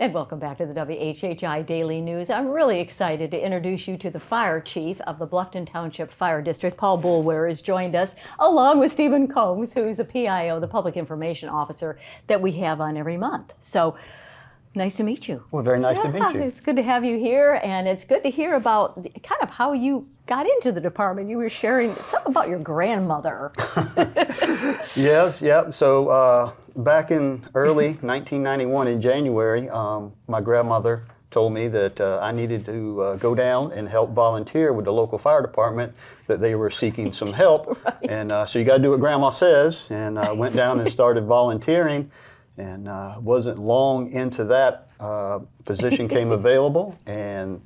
And welcome back to the WHHI Daily News. I'm really excited to introduce you to the Fire Chief of the Bluffton Township Fire District. Paul Boulware has joined us, along with Stephen Combs, who is the PIO, the Public Information Officer, that we have on every month. So, nice to meet you. Well, very nice to meet you. It's good to have you here, and it's good to hear about kind of how you got into the department. You were sharing something about your grandmother. Yes, yeah. So back in early 1991 in January, my grandmother told me that I needed to go down and help volunteer with the local fire department, that they were seeking some help. Right. And so you got to do what Grandma says, and I went down and started volunteering. And wasn't long into that, position came available, and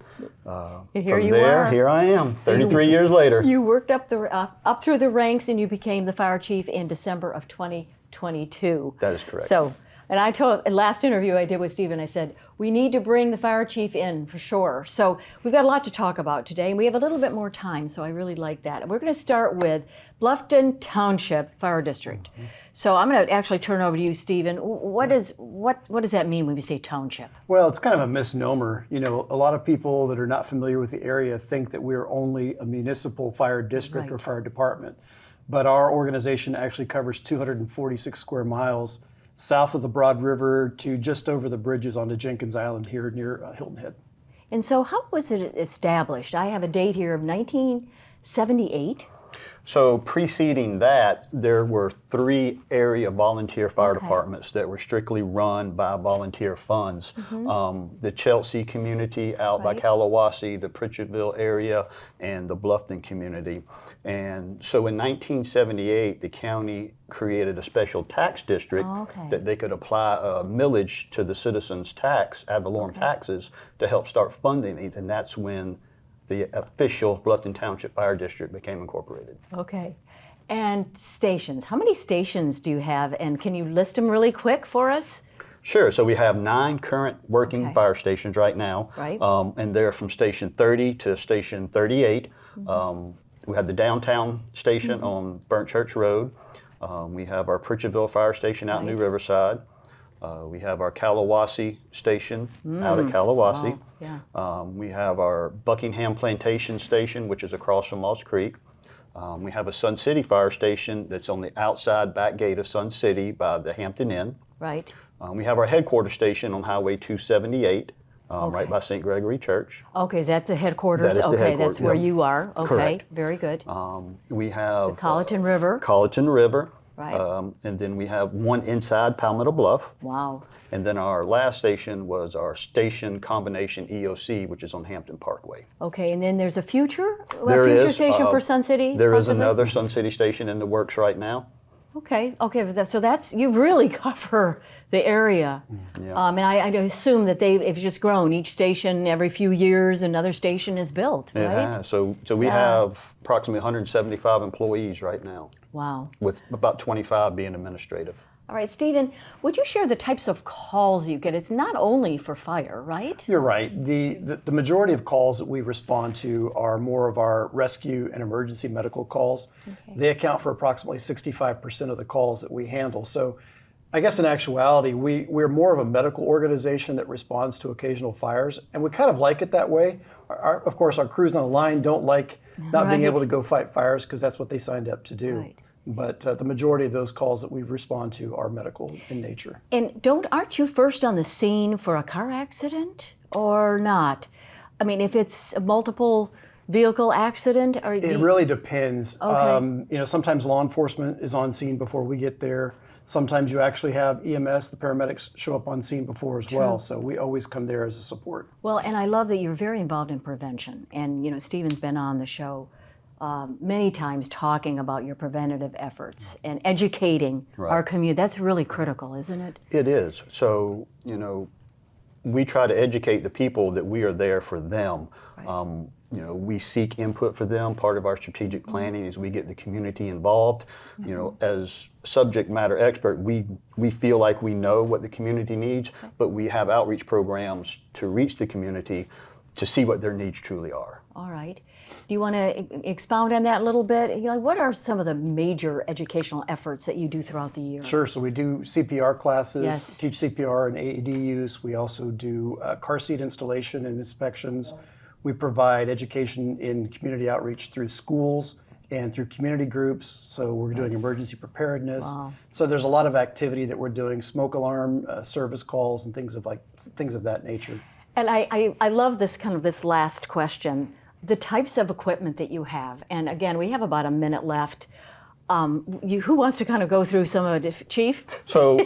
here I am, 33 years later. You worked up through the ranks, and you became the fire chief in December of 2022. That is correct. So, and I told, last interview I did with Stephen, I said, we need to bring the fire chief in for sure. So we've got a lot to talk about today, and we have a little bit more time, so I really like that. We're going to start with Bluffton Township Fire District. Mm-hmm. So I'm going to actually turn over to you, Stephen. What does that mean when we say township? Well, it's kind of a misnomer. You know, a lot of people that are not familiar with the area think that we're only a municipal fire district or fire department. But our organization actually covers 246 square miles south of the Broad River to just over the bridges onto Jenkins Island here near Hilton Head. And so how was it established? I have a date here of 1978. So preceding that, there were 3 area volunteer fire departments that were strictly run by volunteer funds. Mm-hmm. The Chelsea community out by Kalawasi, the Pritchardville area, and the Bluffton community. And so in 1978, the county created a special tax district that they could apply a millage to the citizens' tax, ad valorem taxes, to help start funding these. And that's when the official Bluffton Township Fire District became incorporated. Okay. And stations. How many stations do you have, and can you list them really quick for us? Sure. So we have 9 current working fire stations right now. Right. And they're from Station 30 to Station 38. Mm-hmm. We have the downtown station on Burnt Church Road. We have our Pritchardville Fire Station out in New Riverside. We have our Kalawasi station out at Kalawasi. Wow. Yeah. We have our Buckingham Plantation station, which is across from Moss Creek. We have a Sun City fire station that's on the outside back gate of Sun City by the Hampton Inn. Right. We have our headquarters station on Highway 278, right by St. Gregory Church. Okay, is that the headquarters? That is the headquarters. That's where you are. Okay, correct. Very good. We have the Colleton River. Colleton River. Right. And then we have one inside Palmetto Bluff. Wow. And then our last station was our station combination EOC, which is on Hampton Parkway. Okay, and then there's a future station for Sun City? There is another Sun City station in the works right now. Okay, so that's, you really cover the area. Yeah. And I assume that it's just grown. Each station, every few years, another station is built, right? Yeah, so we have approximately 175 employees right now. Wow. With about 25 being administrative. All right, Stephen, would you share the types of calls you get? It's not only for fire, right? You're right. The majority of calls that we respond to are more of our rescue and emergency medical calls. Okay. They account for approximately 65% of the calls that we handle. So I guess in actuality, we're more of a medical organization that responds to occasional fires, and we kind of like it that way. Of course, our crews on the line don't like not being able to go fight fires because that's what they signed up to do. Right. But the majority of those calls that we respond to are medical in nature. And aren't you first on the scene for a car accident or not? I mean, if it's a multiple vehicle accident, or it really depends. Okay. Sometimes law enforcement is on scene before we get there. Sometimes you actually have EMS, the paramedics, show up on scene before as well. So we always come there as a support. Well, and I love that you're very involved in prevention. And Stephen's been on the show many times talking about your preventative efforts and educating our community. That's really critical, isn't it? It is. So, we try to educate the people that we are there for them. Right. We seek input for them. Part of our strategic planning is we get the community involved. As subject matter expert, we feel like we know what the community needs, but we have outreach programs to reach the community to see what their needs truly are. All right. Do you want to expound on that a little bit? What are some of the major educational efforts that you do throughout the year? Sure. So we do CPR classes, Yes. teach CPR and AED use. We also do car seat installation and inspections. We provide education in community outreach through schools and through community groups. So we're doing emergency preparedness. Wow. So there's a lot of activity that we're doing, smoke alarm, service calls, and things of that nature. And I love this last question, the types of equipment that you have. And again, we have about a minute left. Who wants to kind of go through some of it, Chief? So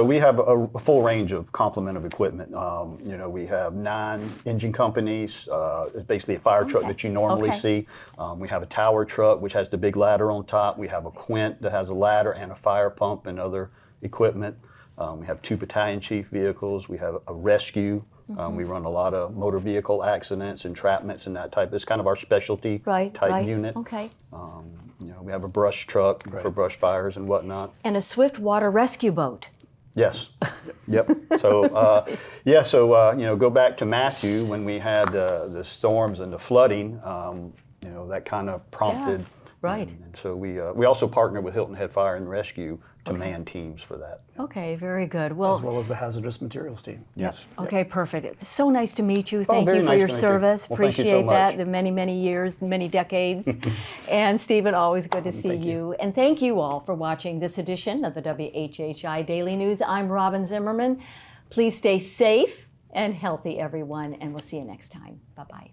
we have a full range of complement of equipment. We have 9 engine companies. It's basically a fire truck that you normally see. We have a tower truck, which has the big ladder on top. We have a quint that has a ladder and a fire pump and other equipment. We have 2 battalion chief vehicles. We have a rescue. We run a lot of motor vehicle accidents, entrapments, and that type. It's kind of our specialty type unit. Okay. We have a brush truck for brush fires and whatnot. And a swift water rescue boat. Yes. Yep. So, go back to Matthew when we had the storms and the flooding. That kind of prompted. Yeah. Right. And so we also partner with Hilton Head Fire and Rescue to man teams for that. Okay, very good. As well as the hazardous materials team. Yes. Okay, perfect. It's so nice to meet you. Thank very you for nice your to meet you. service. Well, thank you so Appreciate that. much. The many, many years, many decades. And Stephen, always good to see you. And thank you all for watching this edition of the WHHI Daily News. I'm Robin Zimmerman. Please stay safe and healthy, everyone, and we'll see you next time. Bye-bye.